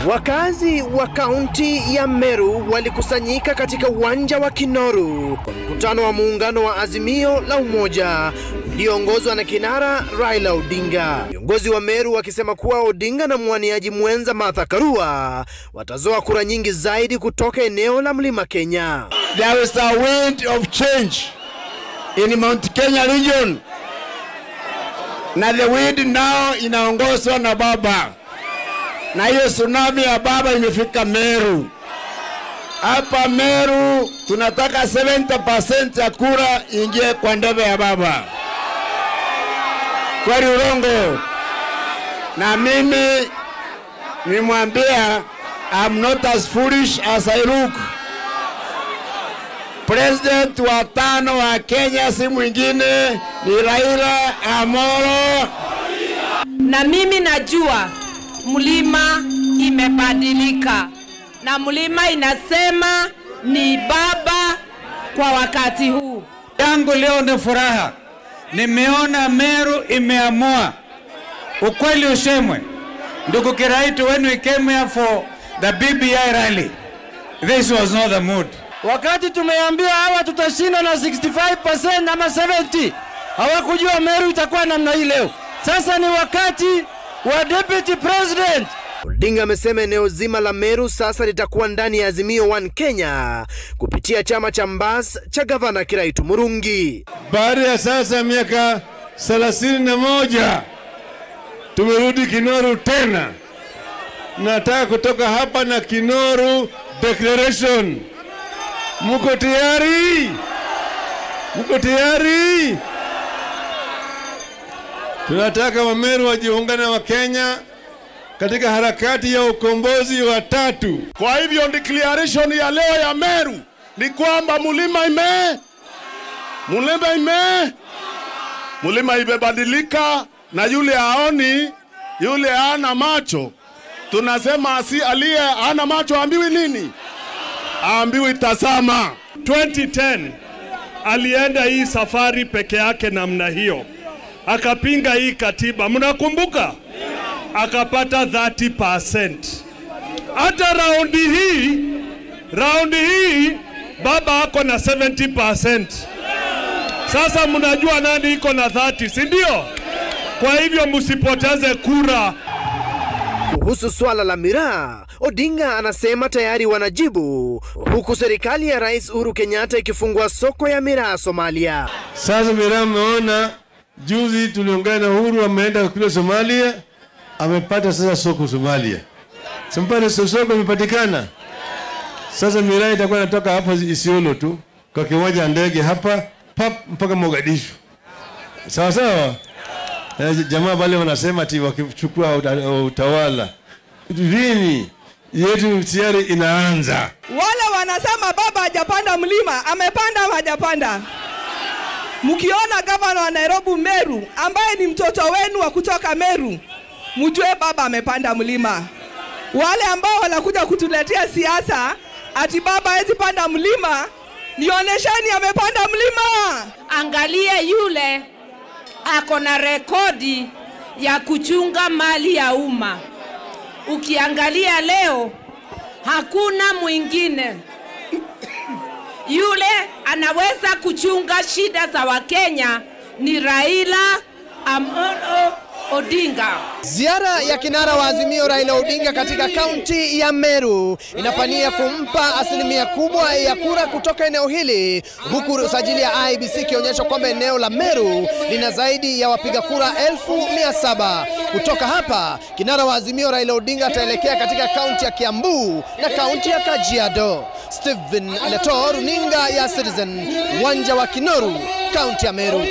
Wakazi wa kaunti ya Meru walikusanyika katika uwanja wa Kinoru kwa mkutano wa muungano wa Azimio la Umoja ulioongozwa na kinara Raila Odinga. Viongozi wa Meru wakisema kuwa Odinga na mwaniaji mwenza Martha Karua watazoa kura nyingi zaidi kutoka eneo la Mlima Kenya. There is a wind of change in Mount Kenya region. Na the wind now inaongozwa na baba. Na hiyo tsunami ya baba imefika Meru. Hapa Meru tunataka 70% ya kura ingie kwa ndebe ya baba. Kwani urongo? Na mimi nimwambia I'm not as foolish as I look. President wa tano wa Kenya si mwingine ni Raila Amolo. Na mimi najua mlima imebadilika. Na mlima inasema ni baba kwa wakati huu. Yangu leo ni furaha. Nimeona Meru imeamua. Ukweli usemwe. Ndugu Kiraitu, when we came here for the BBI rally, this was not the mood. Wakati tumeambiwa hawa tutashinda na 65% ama 70%, hawakujua Meru itakuwa namna hii leo. Sasa ni wakati wa Deputy President. Odinga amesema eneo zima la Meru sasa litakuwa ndani ya Azimio One Kenya kupitia chama cha Mbas cha Gavana Kiraitu Murungi. Baada ya sasa miaka 31 tumerudi Kinoru tena. Nataka kutoka hapa na Kinoru Declaration. Muko tayari? Muko tayari? Tunataka Wameru wajiungane na Wakenya katika harakati ya ukombozi wa tatu. Kwa hivyo declaration ya leo ya Meru ni kwamba mulima imebadilika, na yule haoni, yule hana macho, tunasema si aliye hana macho ambiwi nini? Ambiwi tazama. 2010 alienda hii safari peke yake namna hiyo, akapinga hii katiba, mnakumbuka? Akapata 30%. Hata raundi hii baba ako na 70%. Sasa mnajua nani iko na 30, si ndio? Kwa hivyo msipoteze kura. Kuhusu swala la miraa, Odinga anasema tayari wanajibu, huku serikali ya Rais Uhuru Kenyatta ikifungua soko ya miraa Somalia. Sasa miraa mmeona juzi tuliongea na Uhuru, ameenda kule Somalia, amepata sasa soko Somalia. Simpare soko imepatikana. Sasa miraa itakuwa inatoka hapa Isiolo tu kwa kiwanja ndege hapa mpaka Mogadishu. Sawa sawa? Jamaa wale wanasema ati wakichukua utawala. Lini yetu tayari inaanza. Wale wanasema baba hajapanda mlima, amepanda ama hajapanda? Mkiona gavana wa Nairobi Meru ambaye ni mtoto wenu wa kutoka Meru, mjue baba amepanda mlima. Wale ambao wanakuja kutuletea siasa ati baba hawezi panda mlima, nionyesheni amepanda mlima. Angalie yule ako na rekodi ya kuchunga mali ya umma. Ukiangalia leo hakuna mwingine yule anaweza kuchunga shida za Wakenya ni Raila Amolo Odinga. Ziara ya kinara wa Azimio Raila Odinga katika kaunti ya Meru inapania kumpa asilimia kubwa ya kura kutoka eneo hili, huku usajili ya IEBC ikionyesha kwamba eneo la Meru lina zaidi ya wapiga kura 1700. Kutoka hapa, kinara wa Azimio Raila Odinga ataelekea katika kaunti ya Kiambu na kaunti ya Kajiado. Stephen Leto, runinga ya Citizen, uwanja wa Kinoru, kaunti ya Meru.